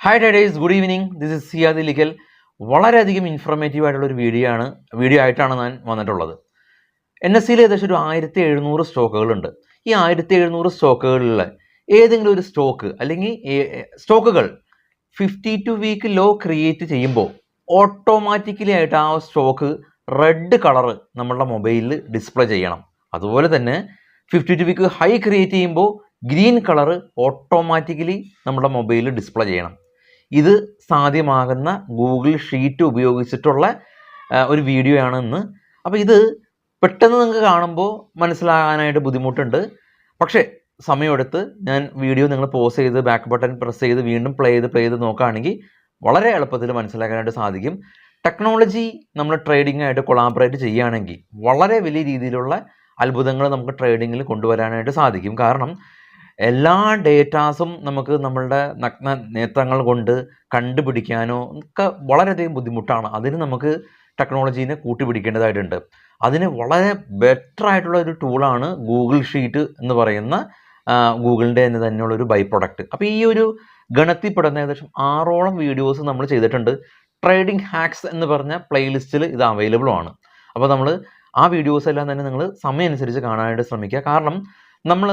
Hi traders, good evening. This is Siyad Ellikkal. വളരെയധികം informative ആയിട്ടുള്ളൊരു video ആയിട്ടാണ് ഞാൻ വന്നിട്ടുള്ളത്. NSEയിൽ ഏകദേശം ഒരു 1700 സ്റ്റോക്കുകളുണ്ട്. ഈ 1700 സ്റ്റോക്കുകളിൽ ഏതെങ്കിലും ഒരു സ്റ്റോക്ക് അല്ലെങ്കിൽ സ്റ്റോക്കുകൾ 52 വീക്ക് ലോ ക്രിയേറ്റ് ചെയ്യുമ്പോൾ ഓട്ടോമാറ്റിക്കലി ആയിട്ട് ആ സ്റ്റോക്ക് റെഡ് കളറ് നമ്മളുടെ മൊബൈലിൽ ഡിസ്പ്ലേ ചെയ്യണം. അതുപോലെ തന്നെ 52 വീക്ക് ഹൈ ക്രിയേറ്റ് ചെയ്യുമ്പോൾ ഗ്രീൻ കളറ് ഓട്ടോമാറ്റിക്കലി നമ്മുടെ മൊബൈലിൽ ഡിസ്പ്ലേ ചെയ്യണം. ഇത് സാധ്യമാകുന്ന ഗൂഗിൾ ഷീറ്റ് ഉപയോഗിച്ചിട്ടുള്ള ഒരു വീഡിയോ ആണ് ഇന്ന്. അപ്പോൾ ഇത് പെട്ടെന്ന് നിങ്ങൾക്ക് കാണുമ്പോൾ മനസ്സിലാകാനായിട്ട് ബുദ്ധിമുട്ടുണ്ട്. പക്ഷേ സമയമെടുത്ത് ഞാൻ വീഡിയോ നിങ്ങൾ പോസ് ചെയ്ത് ബാക്ക് ബട്ടൺ പ്രസ് ചെയ്ത് വീണ്ടും പ്ലേ ചെയ്ത് നോക്കുകയാണെങ്കിൽ വളരെ എളുപ്പത്തിൽ മനസ്സിലാക്കാനായിട്ട് സാധിക്കും. ടെക്നോളജി നമ്മൾ ട്രേഡിംഗായിട്ട് കൊളാബറേറ്റ് ചെയ്യുകയാണെങ്കിൽ വളരെ വലിയ രീതിയിലുള്ള അത്ഭുതങ്ങൾ നമുക്ക് ട്രേഡിങ്ങിൽ കൊണ്ടുവരാനായിട്ട് സാധിക്കും. കാരണം എല്ലാ ഡേറ്റാസും നമുക്ക് നമ്മളുടെ നഗ്ന നേത്രങ്ങൾ കൊണ്ട് കണ്ടുപിടിക്കാനോ ഒക്കെ വളരെയധികം ബുദ്ധിമുട്ടാണ്. അതിന് നമുക്ക് ടെക്നോളജീനെ കൂട്ടിപ്പിടിക്കേണ്ടതായിട്ടുണ്ട്. അതിന് വളരെ ബെറ്റർ ആയിട്ടുള്ള ഒരു ടൂളാണ് ഗൂഗിൾ ഷീറ്റ് എന്ന് പറയുന്ന ഗൂഗിളിൻ്റെ തന്നെയുള്ള ഒരു ബൈ പ്രൊഡക്റ്റ്. അപ്പോൾ ഈ ഒരു ഗണത്തിൽപ്പെടുന്ന ഏകദേശം 6ഓളം വീഡിയോസ് നമ്മൾ ചെയ്തിട്ടുണ്ട്. ട്രേഡിംഗ് ഹാക്സ് എന്ന് പറഞ്ഞ പ്ലേലിസ്റ്റിൽ ഇത് അവൈലബിൾ ആണ്. അപ്പോൾ നമ്മൾ ആ വീഡിയോസ് എല്ലാം തന്നെ നിങ്ങൾ സമയം അനുസരിച്ച് കാണാനായിട്ട് ശ്രമിക്കുക. കാരണം നമ്മൾ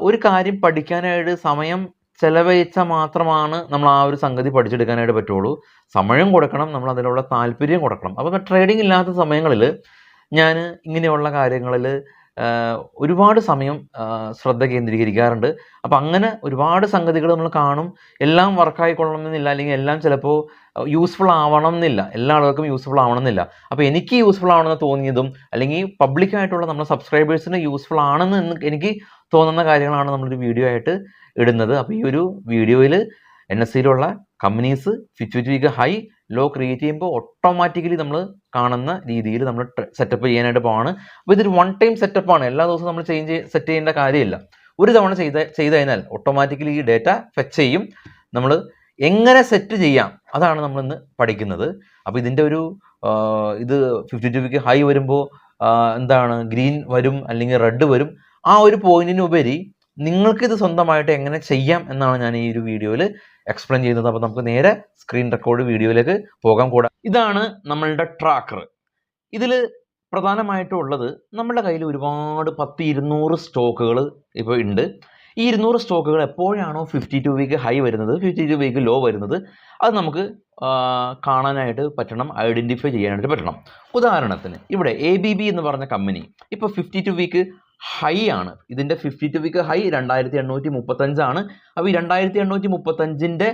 ഒരു കാര്യം പഠിക്കാനായിട്ട് സമയം ചെലവഴിച്ചാൽ മാത്രമാണ് നമ്മൾ ആ ഒരു സംഗതി പഠിച്ചെടുക്കാനായിട്ട് പറ്റുള്ളൂ. സമയം കൊടുക്കണം, നമ്മൾ അതിനുള്ള താല്പര്യം കൊടുക്കണം. അപ്പോൾ ട്രേഡിംഗ് ഇല്ലാത്ത സമയങ്ങളിൽ ഞാൻ ഇങ്ങനെയുള്ള കാര്യങ്ങളിൽ ഒരുപാട് സമയം ശ്രദ്ധ കേന്ദ്രീകരിക്കാറുണ്ട്. അപ്പോൾ അങ്ങനെ ഒരുപാട് സംഗതികൾ നമ്മൾ കാണും. എല്ലാം വർക്കായിക്കൊള്ളണമെന്നില്ല, അല്ലെങ്കിൽ എല്ലാം ചിലപ്പോൾ യൂസ്ഫുൾ ആവണം എന്നില്ല, എല്ലാ ആളുകൾക്കും യൂസ്ഫുൾ ആവണം എന്നില്ല. അപ്പോൾ എനിക്ക് യൂസ്ഫുൾ ആവണമെന്ന് തോന്നിയതും അല്ലെങ്കിൽ പബ്ലിക്കായിട്ടുള്ള നമ്മുടെ സബ്സ്ക്രൈബേഴ്സിന് യൂസ്ഫുൾ ആണെന്ന് എനിക്ക് തോന്നുന്ന കാര്യങ്ങളാണ് നമ്മളൊരു വീഡിയോ ആയിട്ട് ഇടുന്നത്. അപ്പോൾ ഈ ഒരു വീഡിയോയിൽ NSEയിലുള്ള companies 52 week high low create ചെയ്യുമ്പോൾ ഓട്ടോമാറ്റിക്കലി നമ്മൾ കാണുന്ന രീതിയിൽ നമ്മൾ സെറ്റപ്പ് ചെയ്യാനായിട്ട് പോവാണ്. അപ്പോൾ ഇതൊരു വൺ ടൈം സെറ്റപ്പാണ്. എല്ലാ ദിവസവും നമ്മൾ സെറ്റ് ചെയ്യേണ്ട കാര്യമില്ല. ഒരു തവണ ചെയ്ത് കഴിഞ്ഞാൽ ഓട്ടോമാറ്റിക്കലി ഈ ഡേറ്റ ഫെച്ച് ചെയ്യും. നമ്മൾ എങ്ങനെ സെറ്റ് ചെയ്യാം അതാണ് നമ്മളിന്ന് പഠിക്കുന്നത്. അപ്പോൾ ഇതിൻ്റെ ഒരു ഇത് 52 വീക്ക് ഹൈ വരുമ്പോൾ എന്താണ് ഗ്രീൻ വരും അല്ലെങ്കിൽ റെഡ് വരും, ആ ഒരു പോയിന്റിനുപരി നിങ്ങൾക്കിത് സ്വന്തമായിട്ട് എങ്ങനെ ചെയ്യാം എന്നാണ് ഞാൻ ഈ ഒരു വീഡിയോയിൽ എക്സ്പ്ലെയിൻ ചെയ്യുന്നത്. അപ്പോൾ നമുക്ക് നേരെ സ്ക്രീൻ റെക്കോർഡ് വീഡിയോയിലേക്ക് പോകാം. കൂടാ ഇതാണ് നമ്മളുടെ ട്രാക്കർ. ഇതിൽ പ്രധാനമായിട്ടും ഉള്ളത് നമ്മുടെ കയ്യിൽ ഒരുപാട് 200 സ്റ്റോക്കുകൾ ഇപ്പോൾ ഉണ്ട്. ഈ 200 സ്റ്റോക്കുകൾ എപ്പോഴാണോ 52 വീക്ക് ഹൈ വരുന്നത്, 52 വീക്ക് ലോ വരുന്നത്, അത് നമുക്ക് കാണാനായിട്ട് പറ്റണം, ഐഡൻറ്റിഫൈ ചെയ്യാനായിട്ട് പറ്റണം. ഉദാഹരണത്തിന് ഇവിടെ ABB എന്ന് പറഞ്ഞ കമ്പനി ഇപ്പോൾ 52 വീക്ക് ഹൈ ആണ്. ഇതിൻ്റെ 52 വീക്ക് ഹൈ 2835 ആണ്. അപ്പോൾ ഈ 2835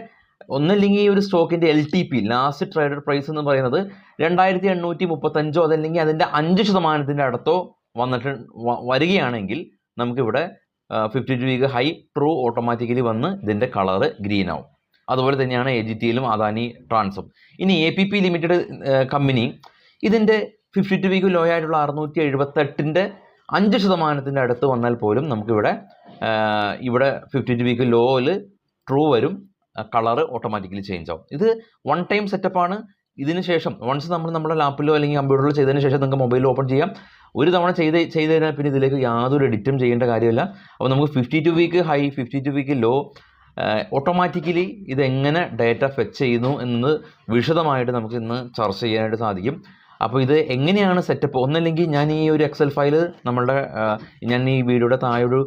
ഒന്നല്ലെങ്കിൽ ഈ ഒരു സ്റ്റോക്കിൻ്റെ LTP ലാസ്റ്റ് ട്രേഡഡ് പ്രൈസ് എന്ന് പറയുന്നത് 2835 അതല്ലെങ്കിൽ അതിൻ്റെ 5% അടുത്തോ വരികയാണെങ്കിൽ നമുക്കിവിടെ 52 വീക്ക് ഹൈ ട്രൂ ഓട്ടോമാറ്റിക്കലി വന്ന് ഇതിൻ്റെ കളറ് ഗ്രീൻ ആവും. അതുപോലെ തന്നെയാണ് AGTയിലും അദാനി ട്രാൻസും. ഇനി APP ലിമിറ്റഡ് കമ്പനി ഇതിൻ്റെ 52 വീക്ക് ലോ ആയിട്ടുള്ള 678 5% അടുത്ത് വന്നാൽ പോലും നമുക്കിവിടെ 52 വീക്ക് ലോയിൽ ട്രൂ വരും, കളറ് ഓട്ടോമാറ്റിക്കലി ചേഞ്ച് ആവും. ഇത് വൺ ടൈം സെറ്റപ്പാണ്. ഇതിന് ശേഷം വൺസ് നമ്മൾ നമ്മുടെ ലാപ്പിലോ അല്ലെങ്കിൽ കമ്പ്യൂട്ടറിലോ ചെയ്തതിന് ശേഷം നിങ്ങൾക്ക് മൊബൈലിൽ ഓപ്പൺ ചെയ്യാം. ഒരു തവണ ചെയ്ത് കഴിഞ്ഞാൽ പിന്നെ ഇതിലേക്ക് യാതൊരു എഡിറ്റും ചെയ്യേണ്ട കാര്യമില്ല. അപ്പോൾ നമുക്ക് 52 week high 52 week low automatically ഇതെങ്ങനെ ഡേറ്റ ഫെച്ച് ചെയ്യുന്നു എന്നത് വിശദമായിട്ട് നമുക്ക് ഇന്ന് ചർച്ച ചെയ്യാനായിട്ട് സാധിക്കും. അപ്പോൾ ഇത് എങ്ങനെയാണ് സെറ്റപ്പ്, ഒന്നല്ലെങ്കിൽ ഞാൻ ഈ ഒരു എക്സൽ ഫയൽ ഞാൻ ഈ വീഡിയോയുടെ താഴെ ഒരു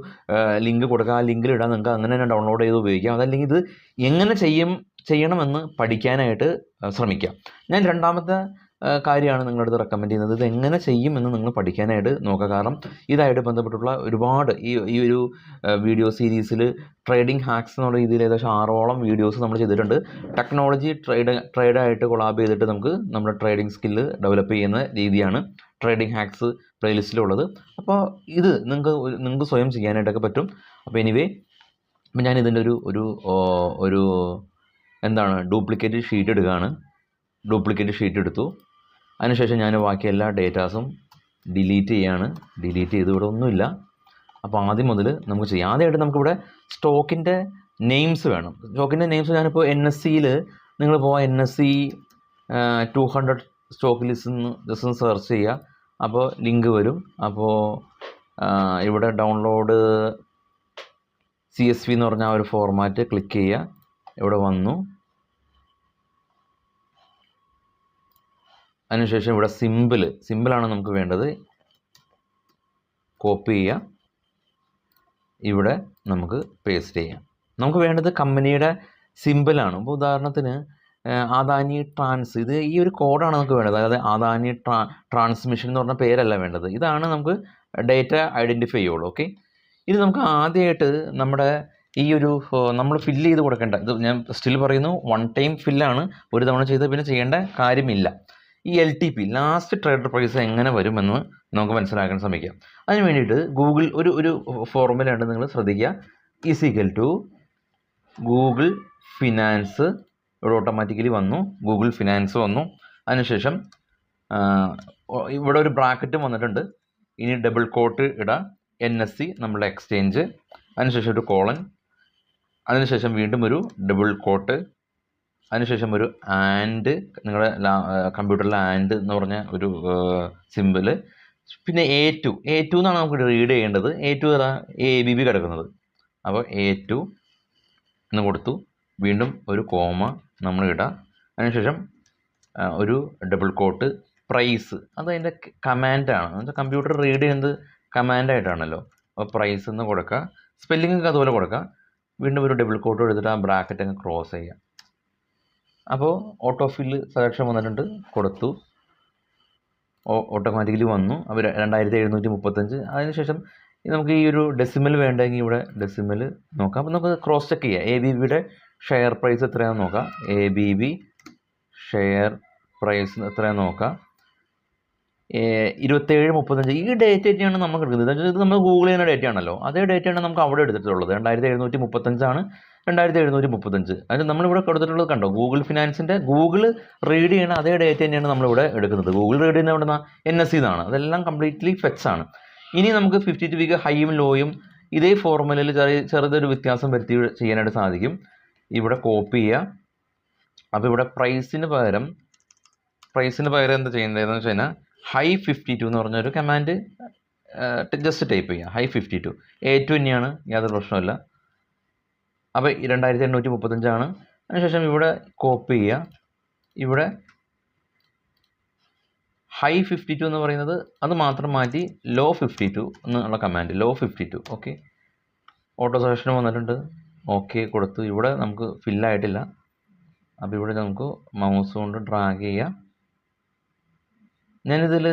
ലിങ്ക് കൊടുക്കുക, ആ ലിങ്കിൽ ഇടാൻ നിങ്ങൾക്ക് അങ്ങനെ തന്നെ ഡൗൺലോഡ് ചെയ്ത് ഉപയോഗിക്കാം. അതല്ലെങ്കിൽ ഇത് എങ്ങനെ ചെയ്യണമെന്ന് പഠിക്കാനായിട്ട് ശ്രമിക്കാം. ഞാൻ രണ്ടാമത്തെ കാര്യമാണ് നിങ്ങളുടെ അടുത്ത് റെക്കമെൻഡ് ചെയ്യുന്നത്. ഇത് എങ്ങനെ ചെയ്യുമെന്ന് നിങ്ങൾ പഠിക്കാനായിട്ട് നോക്കുക. കാരണം ഇതായിട്ട് ബന്ധപ്പെട്ടുള്ള ഒരുപാട് ഈ ഒരു വീഡിയോ ട്രേഡിംഗ് ഹാക്സ് എന്നുള്ള രീതിയിൽ ഏകദേശം 6ഓളം വീഡിയോസ് നമ്മൾ ചെയ്തിട്ടുണ്ട്. ടെക്നോളജി ട്രേഡായിട്ട് കൊളാബ് ചെയ്തിട്ട് നമുക്ക് നമ്മുടെ ട്രേഡിംഗ് സ്കില്ല് ഡെവലപ്പ് ചെയ്യുന്ന രീതിയാണ് ട്രേഡിംഗ് ഹാക്സ് പ്ലേലിസ്റ്റിലുള്ളത്. അപ്പോൾ ഇത് നിങ്ങൾക്ക് സ്വയം ചെയ്യാനായിട്ടൊക്കെ പറ്റും. അപ്പോൾ എനിവേ, അപ്പോൾ ഞാൻ ഇതിൻ്റെ ഒരു എന്താണ് ഡ്യൂപ്ലിക്കേറ്റ് ഷീറ്റ് എടുക്കുകയാണ്. ഡ്യൂപ്ലിക്കേറ്റ് ഷീറ്റ് എടുത്തു. അതിനുശേഷം ഞാൻ ബാക്കി എല്ലാ ഡേറ്റാസും ഡിലീറ്റ് ചെയ്ത് ഇവിടെ ഒന്നുമില്ല. അപ്പോൾ ആദ്യം മുതൽ നമുക്ക് ചെയ്യാം. ആദ്യമായിട്ട് നമുക്കിവിടെ സ്റ്റോക്കിൻ്റെ നെയിംസ് വേണം. സ്റ്റോക്കിൻ്റെ നെയിംസ് ഞാനിപ്പോൾ NSEയിൽ നിങ്ങൾ പോകാം. NSE 200 stock list just search ചെയ്യുക. അപ്പോൾ ലിങ്ക് വരും. അപ്പോൾ ഇവിടെ ഡൗൺലോഡ് CSV എന്ന് പറഞ്ഞ ആ ഒരു ഫോർമാറ്റ് ക്ലിക്ക് ചെയ്യുക. ഇവിടെ വന്നു. അതിനുശേഷം ഇവിടെ സിമ്പിളാണ് നമുക്ക് വേണ്ടത്. കോപ്പി ചെയ്യുക, ഇവിടെ നമുക്ക് പേസ്റ്റ് ചെയ്യാം. നമുക്ക് വേണ്ടത് കമ്പനിയുടെ സിമ്പിളാണ്. ഇപ്പോൾ ഉദാഹരണത്തിന് അദാനി ട്രാൻസ്, ഇത് ഈ ഒരു കോഡാണ് നമുക്ക് വേണ്ടത്. അതായത് അദാനി ട്രാൻസ്മിഷൻ എന്ന് പറഞ്ഞ പേരല്ല വേണ്ടത്. ഇതാണ് നമുക്ക് ഡേറ്റ ഐഡൻറ്റിഫൈ ചെയ്യുള്ളൂ. ഓക്കെ, ഇത് നമുക്ക് ആദ്യമായിട്ട് നമ്മുടെ ഈ ഒരു നമ്മൾ ഫില്ല് ചെയ്ത് കൊടുക്കേണ്ട, ഇത് ഞാൻ സ്റ്റിൽ പറയുന്നു, വൺ ടൈം ഫില്ലാണ്. ഒരു തവണ ചെയ്ത് പിന്നെ ചെയ്യേണ്ട കാര്യമില്ല. ഈ LTP ലാസ്റ്റ് ട്രേഡർ പ്രൈസ് എങ്ങനെ വരുമെന്ന് നമുക്ക് മനസ്സിലാക്കാൻ ശ്രമിക്കാം. അതിന് വേണ്ടിയിട്ട് ഗൂഗിൾ ഒരു ഫോർമുല ഉണ്ട്, നിങ്ങൾ ശ്രദ്ധിക്കുക. ഈസിക്കൽ ടു ഗൂഗിൾ ഫിനാൻസ്, ഇവിടെ ഓട്ടോമാറ്റിക്കലി വന്നു. ഗൂഗിൾ ഫിനാൻസ് വന്നു. അതിനുശേഷം ഇവിടെ ഒരു ബ്രാക്കറ്റും വന്നിട്ടുണ്ട്. ഇനി ഡബിൾ കോട്ട് ഇടാം, NSE നമ്മളുടെ എക്സ്ചേഞ്ച്. അതിനുശേഷം ഒരു കോളൻ, അതിനുശേഷം വീണ്ടും ഒരു ഡബിൾ കോട്ട്, അതിനുശേഷം ഒരു ആൻഡ്, നിങ്ങളുടെ കമ്പ്യൂട്ടറിൽ ആൻഡ് എന്ന് പറഞ്ഞ ഒരു സിമ്പിള്. പിന്നെ A2 എന്നാണ് നമുക്ക് റീഡ് ചെയ്യേണ്ടത്. A2 ABB കിടക്കുന്നത്. അപ്പോൾ A2 എന്ന് കൊടുത്തു. വീണ്ടും ഒരു കോമ നമ്മൾ ഇടാം. അതിനുശേഷം ഒരു ഡബിൾ കോട്ട്, പ്രൈസ്, അത് അതിൻ്റെ കമാൻഡാണ്. എന്നുവെച്ചാൽ കമ്പ്യൂട്ടർ റീഡ് ചെയ്യുന്നത് കമാൻഡായിട്ടാണല്ലോ. അപ്പോൾ പ്രൈസ് എന്ന് കൊടുക്കുക. സ്പെല്ലിങ്ങൊക്കെ അതുപോലെ കൊടുക്കുക. വീണ്ടും ഒരു ഡബിൾ കോട്ട് എടുത്തിട്ട് ആ ബ്രാക്കറ്റ് അങ്ങ് ക്രോസ് ചെയ്യുക. അപ്പോൾ ഓട്ടോ ഫില്ല് സെലക്ഷൻ വന്നിട്ടുണ്ട്, കൊടുത്തു. ഓട്ടോമാറ്റിക്കലി വന്നു. അപ്പോൾ 2735. അതിനുശേഷം നമുക്ക് ഈ ഒരു ഡെസിമൽ വേണ്ടെങ്കിൽ ഇവിടെ ഡെസിമൽ നോക്കാം. അപ്പോൾ നമുക്ക് ക്രോസ് ചെക്ക് ചെയ്യാം. ABBയുടെ ഷെയർ പ്രൈസ് എത്രയാണെന്ന് നോക്കാം. ABB ഷെയർ പ്രൈസ് എത്രയാണെന്ന് നോക്കാം. 2735. ഈ ഡേറ്റ് തന്നെയാണ് നമുക്ക് എടുക്കുന്നത്. ഇത് നമ്മൾ ഗൂഗിൾ ചെയ്യുന്ന ഡേറ്റ ആണല്ലോ. അതേ ഡേറ്റയാണ് നമുക്ക് അവിടെ എടുത്തിട്ടുള്ളത്. 2735 2735. അതിന് നമ്മളിവിടെ കൊടുത്തിട്ടുള്ളത് കണ്ടോ, ഗൂഗിൾ ഫിനാൻസിൻ്റെ ഗൂഗിൾ റീഡ് ചെയ്യണ അതേ ഡേറ്റ തന്നെയാണ് നമ്മളിവിടെ എടുക്കുന്നത്. ഗൂഗിൾ റീഡ് ചെയ്യുന്ന എവിടെ നിന്നാണ്? NSE എന്നാണ്. അതെല്ലാം കംപ്ലീറ്റ്ലി ഫെക്സ് ആണ്. ഇനി നമുക്ക് 52 വീക്ക് ഹൈയും ലോയും ഇതേ ഫോർമുലയിൽ ചെറുതൊരു വ്യത്യാസം വരുത്തി ചെയ്യാനായിട്ട് സാധിക്കും. ഇവിടെ കോപ്പി ചെയ്യുക. അപ്പോൾ ഇവിടെ പ്രൈസിന് പകരം എന്താ ചെയ്യേണ്ടതെന്ന് വെച്ച് കഴിഞ്ഞാൽ high52 എന്ന് പറഞ്ഞൊരു കമാൻഡ് ജസ്റ്റ് ടൈപ്പ് ചെയ്യുക. high52 A2 തന്നെയാണ്, യാതൊരു പ്രശ്നമില്ല. അപ്പോൾ 2835 അതിനുശേഷം ഇവിടെ കോപ്പി ചെയ്യുക. ഇവിടെ high52 എന്ന് പറയുന്നത് അത് മാത്രം മാറ്റി low52 എന്നുള്ള command, low52. Okay, auto selection വന്നിട്ടുണ്ട്. ഓക്കെ കൊടുത്തു. ഇവിടെ നമുക്ക് ഫില്ലായിട്ടില്ല. അപ്പോൾ ഇവിടെ നമുക്ക് മൗസ് കൊണ്ട് ഡ്രാഗ് ചെയ്യുക. ഞാനിതിൽ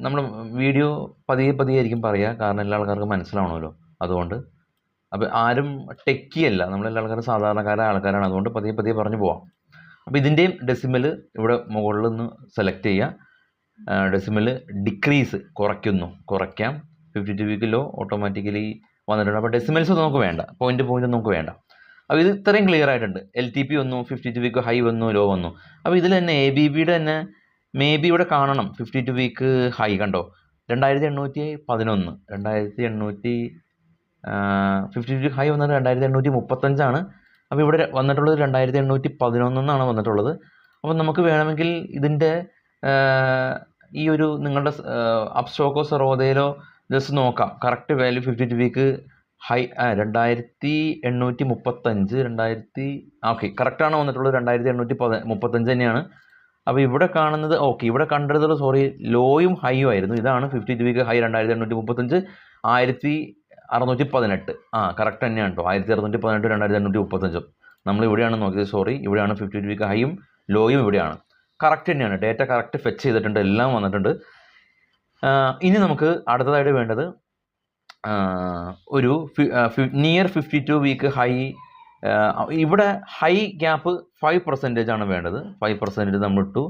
നമ്മൾ വീഡിയോ പതിയെ ആയിരിക്കും പറയുക, കാരണം എല്ലാ ആൾക്കാർക്കും മനസ്സിലാവണമല്ലോ. അതുകൊണ്ട് അപ്പോൾ ആരും ടെക്കിയല്ല, നമ്മളെല്ലാ ആൾക്കാരും സാധാരണക്കാരായ ആൾക്കാരാണ്. അതുകൊണ്ട് പതിയെ പറഞ്ഞു പോവാം. അപ്പോൾ ഇതിൻ്റെയും ഡെസിമൽ ഇവിടെ മുകളിൽ നിന്ന് സെലക്ട് ചെയ്യുക. ഡെസിമൽ ഡിക്രീസ്, കുറയ്ക്കാം. 52 വീക്ക് ലോ ഓട്ടോമാറ്റിക്കലി വന്നിട്ടുണ്ട്. അപ്പോൾ ഡെസിമൽസ് നമുക്ക് വേണ്ട, പോയിന്റ് നമുക്ക് വേണ്ട. അപ്പോൾ ഇത് ഇത്രയും ക്ലിയർ ആയിട്ടുണ്ട്. LTP വന്നു, 52 വീക്ക് ഹൈ വന്നു, ലോ വന്നു. അപ്പോൾ ഇതിൽ തന്നെ ABBയുടെ തന്നെ മേ ബി ഇവിടെ കാണണം. 52 വീക്ക് ഹൈ കണ്ടോ, 2811. 52 വീക്ക് ഹൈ വന്നത് 2835. അപ്പോൾ ഇവിടെ വന്നിട്ടുള്ളത് 2811 എന്നാണ് വന്നിട്ടുള്ളത്. അപ്പോൾ നമുക്ക് വേണമെങ്കിൽ ഇതിൻ്റെ ഈ ഒരു നിങ്ങളുടെ അപ്സ്റ്റോക്കോ സെറോദയിലോ ജസ്റ്റ് നോക്കാം. Correct value 52 week high 2835. Okay, കറക്റ്റാണ് വന്നിട്ടുള്ളത്. 2835 തന്നെയാണ്. അപ്പോൾ ഇവിടെ കാണുന്നത് ഓക്കെ, ഇവിടെ കണ്ടത് സോറി ലോയും ഹൈയും ആയിരുന്നു. ഇതാണ് 52 വീക്ക് ഹൈ 2835, 1618. കറക്റ്റ് തന്നെയാണ് കേട്ടോ, 1618, 2835. നമ്മൾ ഇവിടെയാണ് നോക്കിയത്, സോറി, ഇവിടെയാണ് 52 വീക്ക് ഹൈയും ലോയും ഇവിടെയാണ്. കറക്റ്റ് തന്നെയാണ്, ഡേറ്റ കറക്റ്റ് ഫെച്ച് ചെയ്തിട്ടുണ്ട്, എല്ലാം വന്നിട്ടുണ്ട്. ഇനി നമുക്ക് അടുത്തതായിട്ട് വേണ്ടത് ഒരു നിയർ 52 വീക്ക് ഹൈ. ഇവിടെ ഹൈ ഗ്യാപ്പ് 5% ആണ് വേണ്ടത്. 5% നമ്മൾ ഇട്ടു.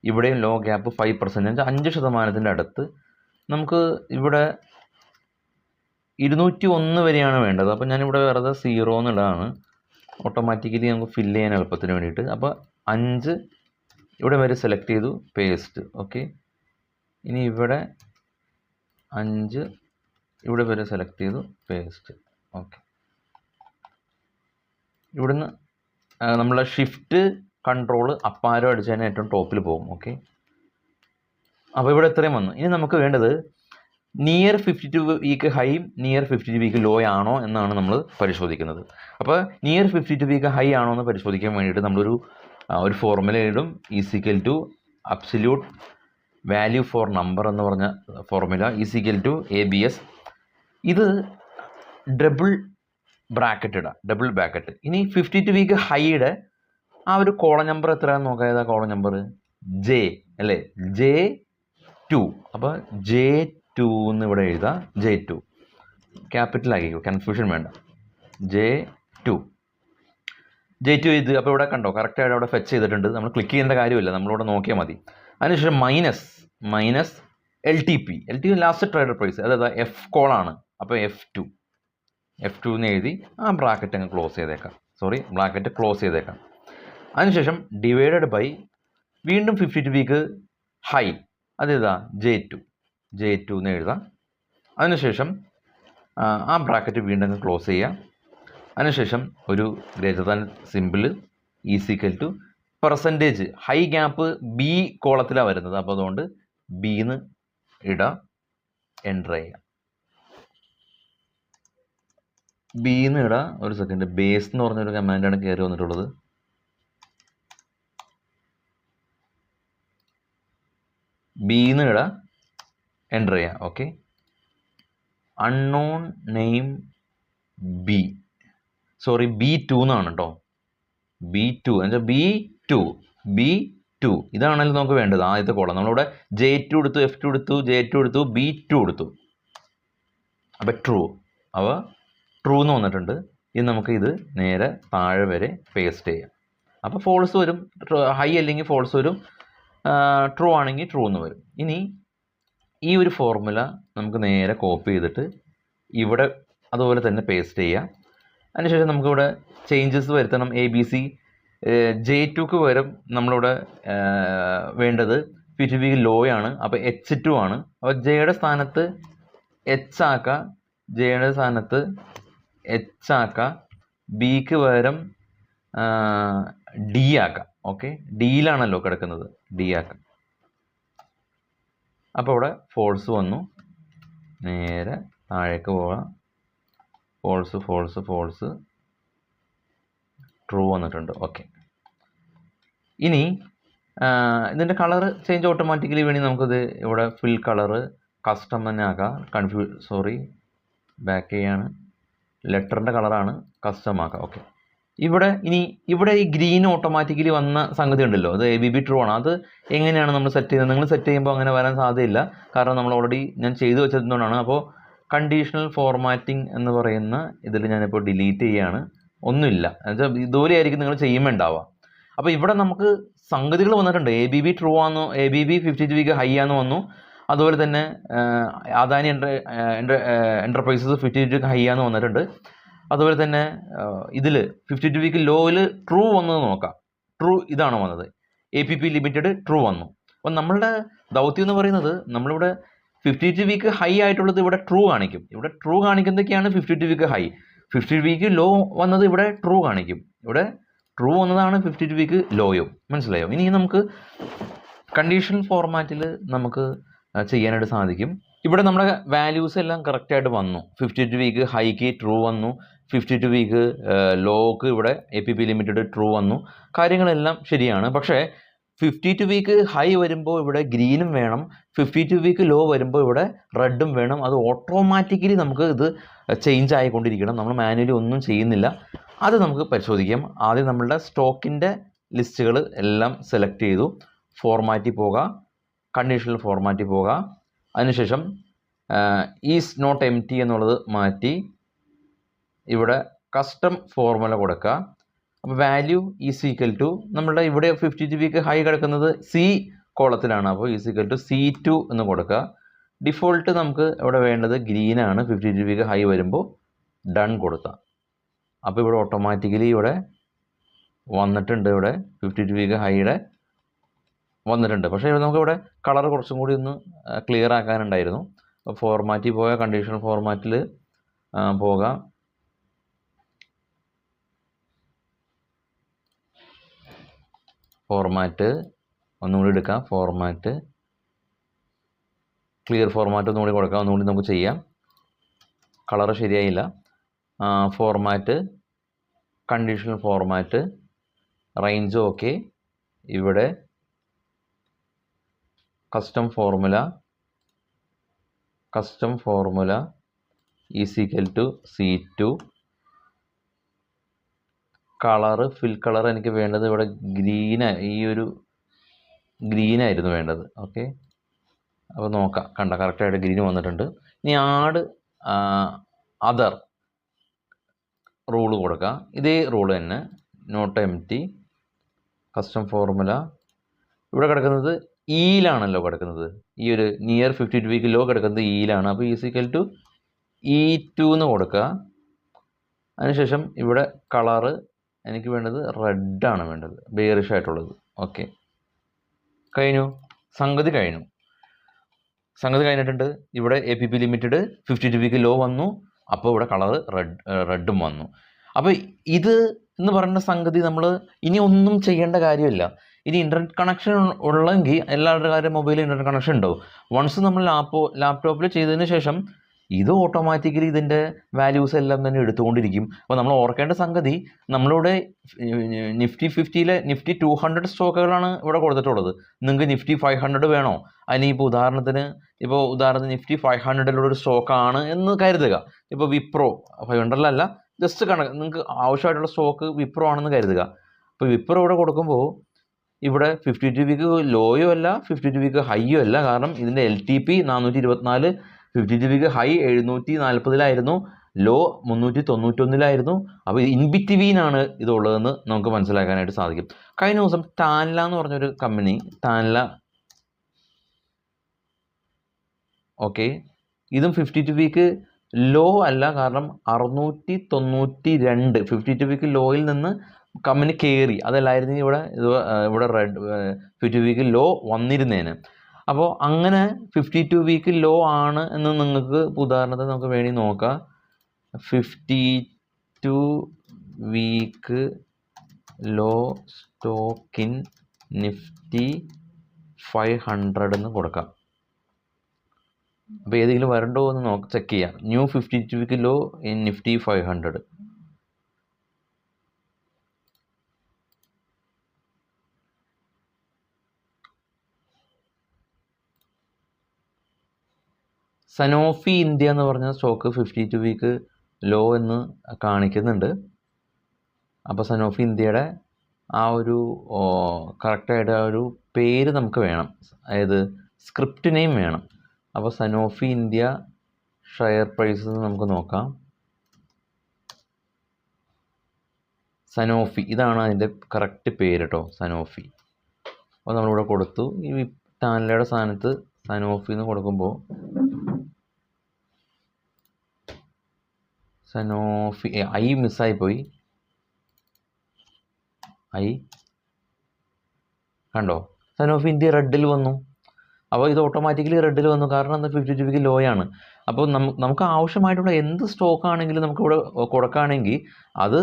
ഇവിടെയും ലോ ഗ്യാപ്പ് 5%, 5% അടുത്ത്. നമുക്ക് ഇവിടെ 201 വരെയാണ് വേണ്ടത്. അപ്പോൾ ഞാനിവിടെ വെറുതെ 0 എന്നുള്ളതാണ്. ഓട്ടോമാറ്റിക്കലി നമുക്ക് ഫില്ല് ചെയ്യാൻ എളുപ്പത്തിന് വേണ്ടിയിട്ട്. അപ്പോൾ 5 ഇവിടെ വരെ സെലക്ട് ചെയ്തു, പേസ്റ്റ്. ഓക്കെ, ഇനി ഇവിടെ 5 ഇവിടെ വരെ സെലക്ട് ചെയ്തു, പേസ്റ്റ്. ഓക്കെ, ഇവിടുന്ന് നമ്മളെ ഷിഫ്റ്റ് കൺട്രോൾ അപ്പാരോ അടിച്ച് തന്നെ ഏറ്റവും ടോപ്പിൽ പോകും. ഓക്കെ, അപ്പോൾ ഇവിടെ ഇത്രയും വന്നു. ഇനി നമുക്ക് വേണ്ടത് നിയർ 52 വീക്ക് ഹൈയും നിയർ 52 വീക്ക് ലോ ആണോ എന്നാണ് നമ്മൾ പരിശോധിക്കുന്നത്. അപ്പോൾ നിയർ 52 വീക്ക് ഹൈ ആണോ എന്ന് പരിശോധിക്കാൻ വേണ്ടിയിട്ട് നമ്മളൊരു ഫോർമുല ഇടും. Is equal to absolute value for number എന്ന് പറഞ്ഞ ഫോർമുല ഈസിക്കൽ ടു ABS. ഇത് ഡബിൾ ബ്രാക്കറ്റ് ഇടാം, ഡബിൾ ബ്രാക്കറ്റ്. ഇനി 52 വീക്ക് ഹൈയുടെ ആ ഒരു കോളം നമ്പർ എത്രയാണെന്ന് നോക്കാം. ഏതാ കോളം നമ്പർ? J അല്ലേ, J2. അപ്പോൾ J2 എന്ന് ഇവിടെ എഴുതാം. J2 ക്യാപിറ്റൽ ആക്കിക്കോ, കൺഫ്യൂഷൻ വേണ്ട. J2 എഴുതി. അപ്പോൾ ഇവിടെ കണ്ടോ, കറക്റ്റായിട്ട് അവിടെ ഫെച്ച് ചെയ്തിട്ടുണ്ട്. നമ്മൾ ക്ലിക്ക് ചെയ്യേണ്ട കാര്യമില്ല, നമ്മളിവിടെ നോക്കിയാൽ മതി. അതിനുശേഷം minus LTP last trader price, അതായത് F കോളാണ്. അപ്പോൾ F2 എന്ന് എഴുതി ആ ബ്രാക്കറ്റ് അങ്ങ് ക്ലോസ് ചെയ്തേക്കാം. അതിനുശേഷം ഡിവൈഡഡ് ബൈ വീണ്ടും 52 വീക്ക് ഹൈ, അതേതാ J2 എന്ന് എഴുതാം. അതിനുശേഷം ആ ബ്രാക്കറ്റ് വീണ്ടും അങ്ങ് ക്ലോസ് ചെയ്യുക. അതിനുശേഷം ഒരു greater than simple is equal two percentage. High gap B കോളത്തിലാണ് വരുന്നത്, അപ്പോൾ അതുകൊണ്ട് B എന്ന് ഇടുക, എൻ്റർ ചെയ്യുക. B എന്ന് ഇടുക. ഒരു സെക്കൻഡ്, ബേസ് എന്ന് പറഞ്ഞൊരു കമാൻഡാണ് കയറി വന്നിട്ടുള്ളത്. B എന്ന് ഇടുക, എൻ്റർ ചെയ്യുക. ഓക്കെ, അൺനോൺ നെയിം B2 എന്നാണ് കേട്ടോ. B2 എന്നുവെച്ചാൽ B2 ഇതാണല്ലോ നമുക്ക് വേണ്ടത്. ആദ്യത്തെ കോളം നമ്മളിവിടെ J2 എടുത്തു, F2 എടുത്തു, J2 എടുത്തു, B2 എടുത്തു. അപ്പോൾ ട്രൂ എന്ന് വന്നിട്ടുണ്ട്. ഇനി നമുക്ക് ഇത് നേരെ താഴെ വരെ പേസ്റ്റ് ചെയ്യാം. അപ്പോൾ ഫോൾസ് വരും, ഹൈ അല്ലെങ്കിൽ ഫോൾസ് വരും, ട്രൂ ആണെങ്കിൽ ട്രൂ എന്ന് വരും. ഇനി ഈ ഒരു ഫോർമുല നമുക്ക് നേരെ കോപ്പി ചെയ്തിട്ട് ഇവിടെ അതുപോലെ തന്നെ പേസ്റ്റ് ചെയ്യാം. അതിനുശേഷം നമുക്കിവിടെ ചേഞ്ചസ് വരുത്തണം. ABC J2ക്ക് പകരം നമ്മളിവിടെ വേണ്ടത് 52 വീക്ക് ലോ ആണ്, അപ്പോൾ H2 ആണ്. അപ്പോൾ ജെയുടെ സ്ഥാനത്ത് H ആക്കുക, ജെയുടെ സ്ഥാനത്ത് H ആക്കുക, ബിക്ക് പകരം D ആക്കാം. ഓക്കെ, ഡിയിലാണല്ലോ കിടക്കുന്നത്, D ആക്കാം. അപ്പോൾ ഇവിടെ ഫോൾസ് വന്നു, നേരെ താഴേക്ക് പോകാം. ഫോൾസ് ട്രൂ വന്നിട്ടുണ്ട്. ഓക്കെ, ഇനി ഇതിൻ്റെ കളർ ചേഞ്ച് ഓട്ടോമാറ്റിക്കലി വേണ്ടി നമുക്കിത് ഇവിടെ ഫിൽ കളറ് കസ്റ്റം തന്നെ ആക്കാം. ബാക്ക് ചെയ്യാണ്, ലെറ്ററിൻ്റെ കളറാണ്, കസ്റ്റം ആക്കാം. ഓക്കെ, ഇവിടെ ഈ ഗ്രീൻ ഓട്ടോമാറ്റിക്കലി വന്ന സംഗതി ഉണ്ടല്ലോ, അത് ABB ട്രൂ ആണ്. അത് എങ്ങനെയാണ് നമ്മൾ സെറ്റ് ചെയ്യുന്നത്? നിങ്ങൾ സെറ്റ് ചെയ്യുമ്പോൾ അങ്ങനെ വരാൻ സാധ്യതയില്ല, കാരണം നമ്മൾ ഓൾറെഡി ഞാൻ ചെയ്തു വെച്ചതുകൊണ്ടാണ്. അപ്പോൾ കണ്ടീഷണൽ ഫോർമാറ്റിംഗ് എന്ന് പറയുന്ന ഇതിൽ ഞാനിപ്പോൾ ഡിലീറ്റ് ചെയ്യുകയാണ്. ഒന്നുമില്ല, എന്നുവെച്ചാൽ ഇതുപോലെ ആയിരിക്കും നിങ്ങൾ ചെയ്യുമ്പോൾ ഉണ്ടാവുക. അപ്പോൾ ഇവിടെ നമുക്ക് സംഗതികൾ വന്നിട്ടുണ്ട്. ABB ട്രൂ ആണെന്നോ, ABB 52 വീക്ക് ഹൈ ആണെന്ന് വന്നു. അതുപോലെ തന്നെ അദാനി എൻ്റർപ്രൈസസ് 52 വീക്ക് ഹൈ ആണെന്ന് വന്നിട്ടുണ്ട്. അതുപോലെ തന്നെ ഇതിൽ 52 വീക്ക് ലോയിൽ ട്രൂ വന്നത് നോക്കാം. ട്രൂ ഇതാണ് വന്നത്, APP ലിമിറ്റഡ് ട്രൂ വന്നു. അപ്പം നമ്മളുടെ ദൗത്യം എന്ന് പറയുന്നത്, നമ്മളിവിടെ 52 വീക്ക് ഹൈ ആയിട്ടുള്ളത് ഇവിടെ ട്രൂ കാണിക്കും. ഇവിടെ ട്രൂ കാണിക്കുന്നതൊക്കെയാണ് 52 വീക്ക് ഹൈ. 50 വീക്ക് ലോ വന്നത് ഇവിടെ ട്രൂ കാണിക്കും. ഇവിടെ ട്രൂ വന്നതാണ് 52 വീക്ക് ലോയും. മനസ്സിലായോ? ഇനി നമുക്ക് കണ്ടീഷണൽ ഫോർമാറ്റിൽ നമുക്ക് ചെയ്യാനായിട്ട് സാധിക്കും. ഇവിടെ നമ്മുടെ വാല്യൂസ് എല്ലാം കറക്റ്റായിട്ട് വന്നു. 52 വീക്ക് ഹൈക്ക് ട്രൂ വന്നു, 52 വീക്ക് ലോക്ക് ഇവിടെ APP ലിമിറ്റഡ് ട്രൂ വന്നു. കാര്യങ്ങളെല്ലാം ശരിയാണ്. പക്ഷേ 52 വീക്ക് ഹൈ വരുമ്പോൾ ഇവിടെ ഗ്രീനും വേണം, 52 വീക്ക് ലോ വരുമ്പോൾ ഇവിടെ റെഡും വേണം. അത് ഓട്ടോമാറ്റിക്കലി നമുക്ക് ഇത് ചേഞ്ച് ആയിക്കൊണ്ടിരിക്കണം, നമ്മൾ മാനുവലി ഒന്നും ചെയ്യുന്നില്ല. അത് നമുക്ക് പരിശോധിക്കാം. ആദ്യം നമ്മളുടെ സ്റ്റോക്കിൻ്റെ ലിസ്റ്റുകൾ എല്ലാം സെലക്ട് ചെയ്തു, ഫോർമാറ്റിൽ പോകാം, കണ്ടീഷണൽ ഫോർമാറ്റിൽ പോകാം. അതിനുശേഷം ഈസ് നോട്ട് എംപ്റ്റി എന്നുള്ളത് മാറ്റി ഇവിടെ കസ്റ്റം ഫോർമുല കൊടുക്കുക. അപ്പോൾ വാല്യൂ ഈസ് ഈക്വൽ ടു നമ്മളുടെ ഇവിടെ 52 വീക്ക് ഹൈ കിടക്കുന്നത് C കോളത്തിലാണ്, അപ്പോൾ ഈസ് ഈക്വൽ ടു C2 എന്ന് കൊടുക്കുക. ഡിഫോൾട്ട് നമുക്ക് ഇവിടെ വേണ്ടത് ഗ്രീനാണ്. 52 വീക്ക് ഹൈ വരുമ്പോൾ ഡൺ കൊടുക്കുക. അപ്പോൾ ഇവിടെ ഓട്ടോമാറ്റിക്കലി ഇവിടെ വന്നിട്ടുണ്ട്, ഇവിടെ 52 വീക്ക് ഹൈയുടെ വന്നിട്ടുണ്ട്. പക്ഷേ നമുക്കിവിടെ കളർ കുറച്ചും കൂടി ഒന്ന് ക്ലിയർ ആക്കാനുണ്ടായിരുന്നു. അപ്പോൾ ഫോർമാറ്റിൽ പോയാൽ കണ്ടീഷണൽ ഫോർമാറ്റിൽ പോകാം. ഫോർമാറ്റ് ഒന്നുകൂടി എടുക്കാം, ഫോർമാറ്റ് ക്ലിയർ ഫോർമാറ്റ് ഒന്നുകൂടി കൊടുക്കാം, ഒന്നുകൂടി നമുക്ക് ചെയ്യാം. കളറ് ശരിയായില്ല. Format, conditional format, range okay. ഇവിടെ custom formula is equal to C2. Colour, fill colour എനിക്ക് വേണ്ടത് ഇവിടെ ഈ ഒരു ഗ്രീനായിരുന്നു വേണ്ടത്. ഓക്കെ, അപ്പോൾ നോക്കാം. കണ്ട കറക്റ്റായിട്ട് ഗ്രീൻ വന്നിട്ടുണ്ട്. ഇനി ആഡ് അതർ റൂള് കൊടുക്കാം. ഇതേ റൂള് തന്നെ, നോട്ട് എംപ്റ്റി, കസ്റ്റം ഫോർമുല. ഇവിടെ കിടക്കുന്നത് ഇയിലാണല്ലോ കിടക്കുന്നത്, ഈ ഒരു നിയർ 52 വീക്ക് ലോ കിടക്കുന്നത് ഇയിലാണ്. അപ്പോൾ ഈസിക്കൽ ടു E2 എന്ന് കൊടുക്കുക. അതിനുശേഷം ഇവിടെ കളറ് എനിക്ക് വേണ്ടത് റെഡാണ് വേണ്ടത്, ബെയറിഷ് ആയിട്ടുള്ളത്. ഓക്കെ, സംഗതി കഴിഞ്ഞിട്ടുണ്ട്. ഇവിടെ APP ലിമിറ്റഡ് 52 വീക്ക് ലോ വന്നു. അപ്പോൾ ഇവിടെ കളറ് റെഡും വന്നു. അപ്പോൾ ഇത് എന്ന് പറയുന്ന സംഗതി നമ്മൾ ഇനി ഒന്നും ചെയ്യേണ്ട കാര്യമില്ല. ഇനി ഇൻ്റർനെറ്റ് കണക്ഷൻ ഉള്ളെങ്കിൽ എല്ലാവരുടെ കാര്യം മൊബൈലിൽ ഇൻ്റർനെറ്റ് കണക്ഷൻ ഉണ്ടാവും. വൺസ് നമ്മൾ ലാപ്ടോപ്പിൽ ചെയ്തതിന് ശേഷം ഇത് ഓട്ടോമാറ്റിക്കലി ഇതിൻ്റെ വാല്യൂസ് എല്ലാം തന്നെ എടുത്തുകൊണ്ടിരിക്കും. അപ്പോൾ നമ്മൾ ഓർക്കേണ്ട സംഗതി, നമ്മളിവിടെ നിഫ്റ്റി 50-ലെ നിഫ്റ്റി 200 സ്റ്റോക്കുകളാണ് ഇവിടെ കൊടുത്തിട്ടുള്ളത്. നിങ്ങൾക്ക് നിഫ്റ്റി 500 വേണോ? അതിന് ഇപ്പോൾ ഉദാഹരണത്തിന് നിഫ്റ്റി 500-ലുള്ളൊരു സ്റ്റോക്കാണ് എന്ന് കരുതുക. ഇപ്പോൾ വിപ്രോ 500-ലല്ല, ജസ്റ്റ് നിങ്ങൾക്ക് ആവശ്യമായിട്ടുള്ള സ്റ്റോക്ക് വിപ്രോ ആണെന്ന് കരുതുക. അപ്പോൾ വിപ്രോ ഇവിടെ കൊടുക്കുമ്പോൾ ഇവിടെ 52 വീക്ക് ലോയോ അല്ല, 52 വീക്ക് ഹൈയോ അല്ല. കാരണം ഇതിൻ്റെ LTP 424, 52 വീക്ക് ഹൈ 740-ലായിരുന്നു, ലോ 391-ലായിരുന്നു. അപ്പോൾ ഇൻ ബിറ്റ്വീനാണ് ഇതുള്ളതെന്ന് നമുക്ക് മനസ്സിലാക്കാനായിട്ട് സാധിക്കും. കഴിഞ്ഞ ദിവസം ടാൻല എന്ന് പറഞ്ഞൊരു കമ്പനി, ഓക്കെ, ഇതും 52 വീക്ക് ലോ അല്ല. കാരണം 692 52 വീക്ക് ലോയിൽ നിന്ന് കമ്പനി കയറി. അതല്ലായിരുന്നു ഇവിടെ 52 വീക്ക് ലോ വന്നിരുന്നേന്. അപ്പോൾ അങ്ങനെ 52 വീക്ക് ലോ ആണ് എന്ന് നിങ്ങൾക്ക് ഉദാഹരണത്തിന് നമുക്ക് വേണ്ടി നോക്കാം. 52 week low stock in Nifty 500 എന്ന് കൊടുക്കാം. അപ്പോൾ ഏതെങ്കിലും വരണ്ടോ എന്ന് ചെക്ക് ചെയ്യാം. New 52 week low in Nifty 500. Sanofi India എന്ന് പറഞ്ഞ സ്റ്റോക്ക് 52 വീക്ക് ലോ എന്ന് കാണിക്കുന്നുണ്ട്. അപ്പോൾ സനോഫി ഇന്ത്യയുടെ ആ ഒരു കറക്റ്റായിട്ട് ആ ഒരു പേര് നമുക്ക് വേണം, അതായത് സ്ക്രിപ്റ്റ് നെയിം വേണം. അപ്പോൾ സനോഫി ഇന്ത്യ ഷെയർ പ്രൈസ് നമുക്ക് നോക്കാം. സനോഫി, ഇതാണ് അതിൻ്റെ കറക്റ്റ് പേര് കേട്ടോ, സനോഫി. അപ്പോൾ നമ്മളിവിടെ കൊടുത്തു. ഈ ടാൻലയുടെ സ്ഥാനത്ത് സനോഫി എന്ന് കൊടുക്കുമ്പോൾ സനോഫി ഐ മിസ്സായിപ്പോയി. കണ്ടോ, സനോഫി ഇന്ത്യ റെഡിൽ വന്നു. അപ്പോൾ ഇത് ഓട്ടോമാറ്റിക്കലി റെഡിൽ വന്നു, കാരണം എന്താ 52 വീക്ക് ലോയാണ്. അപ്പോൾ നമുക്ക് ആവശ്യമായിട്ടുള്ള എന്ത് സ്റ്റോക്ക് ആണെങ്കിലും നമുക്ക് ഇവിടെ കൊടുക്കുകയാണെങ്കിൽ അത്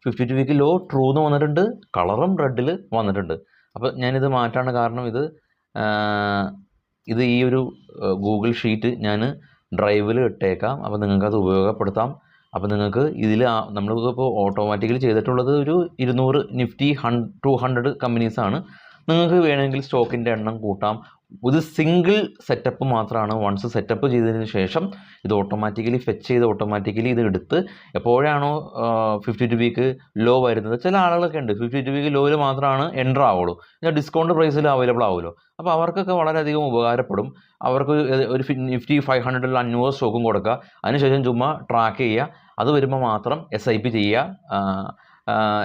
52 വീക്ക് ലോ ട്രൂ എന്ന് വന്നിട്ടുണ്ട്, കളറും റെഡിൽ വന്നിട്ടുണ്ട്. അപ്പോൾ ഞാനിത് മാറ്റാണ്, കാരണം ഇത് ഈ ഒരു ഗൂഗിൾ ഷീറ്റ് ഞാൻ ഡ്രൈവിൽ ഇട്ടേക്കാം. അപ്പോൾ നിങ്ങൾക്കത് ഉപയോഗപ്പെടുത്താം. അപ്പോൾ നിങ്ങൾക്ക് ഇതിൽ നമ്മളിപ്പോൾ ഓട്ടോമാറ്റിക്കലി ചെയ്തിട്ടുള്ളത് ഒരു 200 നിഫ്റ്റി 200 കമ്പനീസാണ്. നിങ്ങൾക്ക് വേണമെങ്കിൽ സ്റ്റോക്കിൻ്റെ എണ്ണം കൂട്ടാം. ഇത് സിംഗിൾ സെറ്റപ്പ് മാത്രമാണ്. വൺസ് സെറ്റപ്പ് ചെയ്തതിന് ശേഷം ഇത് ഓട്ടോമാറ്റിക്കലി ഫെച്ച് ചെയ്ത് ഓട്ടോമാറ്റിക്കലി ഇത് എടുത്ത് എപ്പോഴാണോ 52 വീക്ക് ലോ വരുന്നത്, ചില ആളുകളൊക്കെ ഉണ്ട് 52 വീക്ക് ലോയിൽ മാത്രമാണ് എൻ്റർ ആവുള്ളൂ, ഡിസ്കൗണ്ട് പ്രൈസിൽ അവൈലബിൾ ആവുമല്ലോ. അപ്പോൾ അവർക്കൊക്കെ വളരെയധികം ഉപകാരപ്പെടും. അവർക്ക് ഒരു നിഫ്റ്റി 500-ൽ 500 സ്റ്റോക്കും കൊടുക്കുക, അതിനുശേഷം ചുമ്മാ ട്രാക്ക് ചെയ്യുക, അത് വരുമ്പോൾ മാത്രം SIP ചെയ്യുക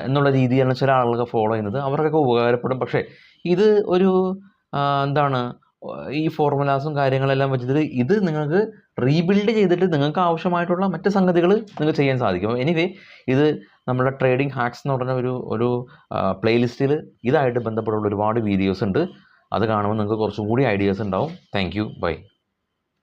എന്നുള്ള രീതിയാണ് ചില ആളുകളൊക്കെ ഫോളോ ചെയ്യുന്നത്. അവർക്കൊക്കെ ഉപകാരപ്പെടും. പക്ഷേ ഇത് ഒരു എന്താണ്, ഈ ഫോർമുലാസും കാര്യങ്ങളെല്ലാം വെച്ചിട്ട് ഇത് നിങ്ങൾക്ക് റീബിൽഡ് ചെയ്തിട്ട് നിങ്ങൾക്ക് ആവശ്യമായിട്ടുള്ള മറ്റ് സംഗതികൾ നിങ്ങൾക്ക് ചെയ്യാൻ സാധിക്കും. എനിവേ, ഇത് നമ്മുടെ ട്രേഡിംഗ് ഹാക്സ് എന്ന് പറഞ്ഞ ഒരു പ്ലേലിസ്റ്റിൽ ഇതായിട്ട് ബന്ധപ്പെട്ടുള്ള ഒരുപാട് വീഡിയോസ് ഉണ്ട്. അത് കാണുമ്പോൾ നിങ്ങൾക്ക് കുറച്ചും കൂടി ഐഡിയാസ് ഉണ്ടാവും. Thank you, by.